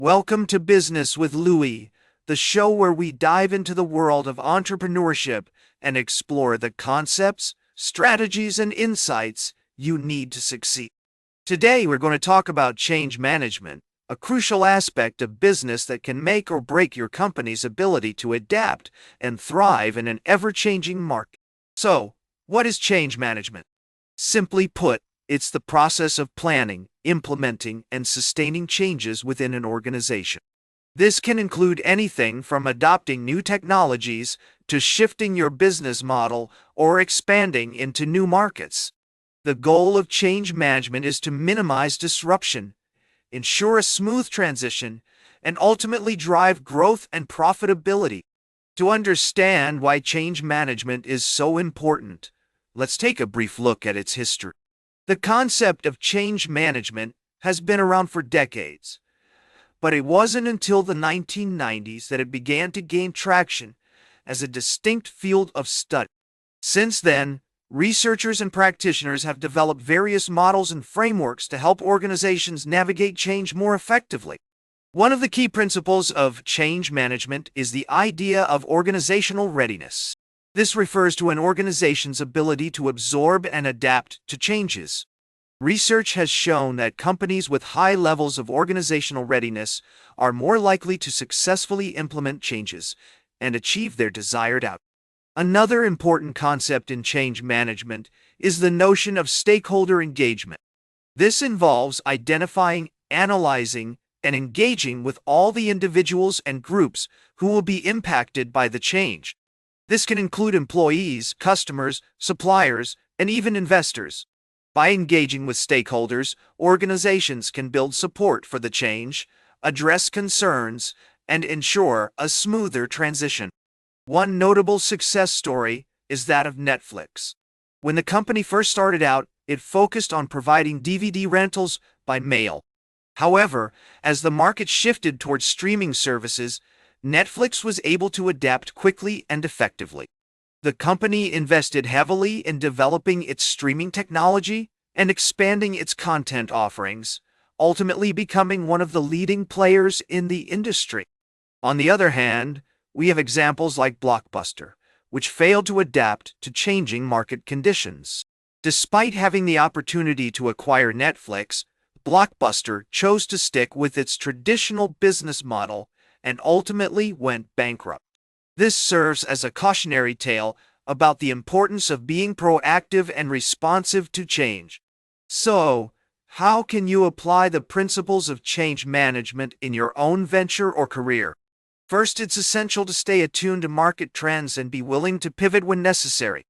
Welcome to Business with Louis, the show where we dive into the world of entrepreneurship and explore the concepts, strategies, and insights you need to succeed. Today, we're going to talk about change management, a crucial aspect of business that can make or break your company's ability to adapt and thrive in an ever-changing market. So, what is change management? Simply put, it's the process of planning, implementing, and sustaining changes within an organization. This can include anything from adopting new technologies to shifting your business model or expanding into new markets. The goal of change management is to minimize disruption, ensure a smooth transition, and ultimately drive growth and profitability. To understand why change management is so important, let's take a brief look at its history. The concept of change management has been around for decades, but it wasn't until the 1990s that it began to gain traction as a distinct field of study. Since then, researchers and practitioners have developed various models and frameworks to help organizations navigate change more effectively. One of the key principles of change management is the idea of organizational readiness. This refers to an organization's ability to absorb and adapt to changes. Research has shown that companies with high levels of organizational readiness are more likely to successfully implement changes and achieve their desired outcome. Another important concept in change management is the notion of stakeholder engagement. This involves identifying, analyzing, and engaging with all the individuals and groups who will be impacted by the change. This can include employees, customers, suppliers, and even investors. By engaging with stakeholders, organizations can build support for the change, address concerns, and ensure a smoother transition. One notable success story is that of Netflix. When the company first started out, it focused on providing DVD rentals by mail. However, as the market shifted towards streaming services, Netflix was able to adapt quickly and effectively. The company invested heavily in developing its streaming technology and expanding its content offerings, ultimately becoming one of the leading players in the industry. On the other hand, we have examples like Blockbuster, which failed to adapt to changing market conditions. Despite having the opportunity to acquire Netflix, Blockbuster chose to stick with its traditional business model and ultimately went bankrupt. This serves as a cautionary tale about the importance of being proactive and responsive to change. So, how can you apply the principles of change management in your own venture or career? First, it's essential to stay attuned to market trends and be willing to pivot when necessary.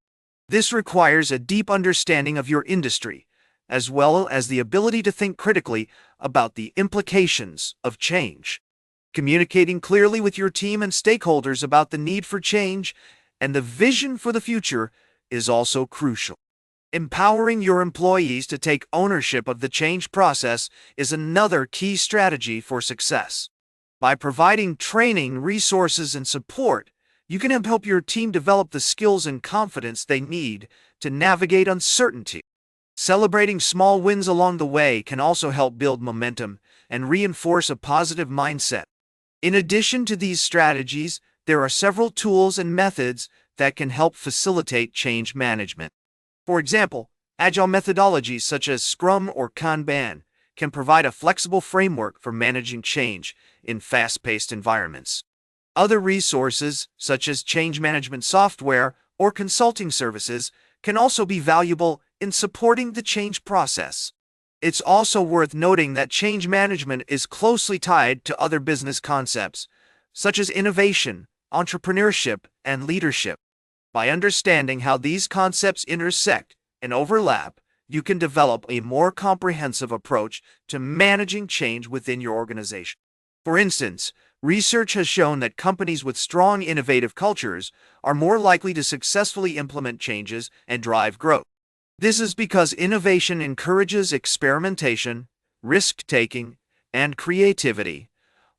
This requires a deep understanding of your industry, as well as the ability to think critically about the implications of change. Communicating clearly with your team and stakeholders about the need for change and the vision for the future is also crucial. Empowering your employees to take ownership of the change process is another key strategy for success. By providing training, resources, and support, you can help your team develop the skills and confidence they need to navigate uncertainty. Celebrating small wins along the way can also help build momentum and reinforce a positive mindset. In addition to these strategies, there are several tools and methods that can help facilitate change management. For example, agile methodologies such as Scrum or Kanban can provide a flexible framework for managing change in fast-paced environments. Other resources, such as change management software or consulting services, can also be valuable in supporting the change process. It's also worth noting that change management is closely tied to other business concepts, such as innovation, entrepreneurship, and leadership. By understanding how these concepts intersect and overlap, you can develop a more comprehensive approach to managing change within your organization. For instance, research has shown that companies with strong innovative cultures are more likely to successfully implement changes and drive growth. This is because innovation encourages experimentation, risk-taking, and creativity,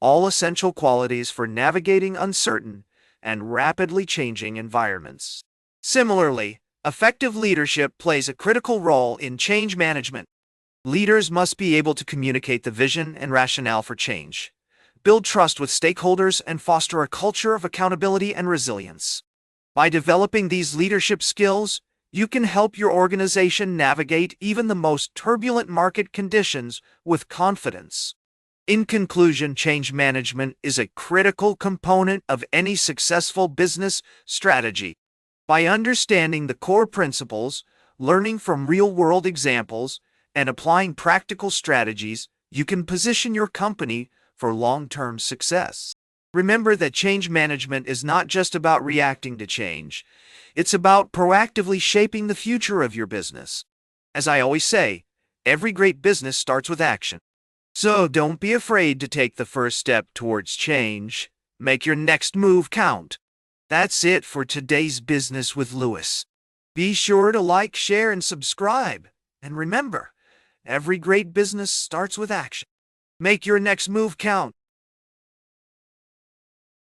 all essential qualities for navigating uncertain and rapidly changing environments. Similarly, effective leadership plays a critical role in change management. Leaders must be able to communicate the vision and rationale for change, build trust with stakeholders, and foster a culture of accountability and resilience. By developing these leadership skills, you can help your organization navigate even the most turbulent market conditions with confidence. In conclusion, change management is a critical component of any successful business strategy. By understanding the core principles, learning from real-world examples, and applying practical strategies, you can position your company for long-term success. Remember that change management is not just about reacting to change. It's about proactively shaping the future of your business. As I always say, every great business starts with action. So don't be afraid to take the first step towards change. Make your next move count. That's it for today's Business with Louis. Be sure to like, share, and subscribe. And remember, every great business starts with action. Make your next move count.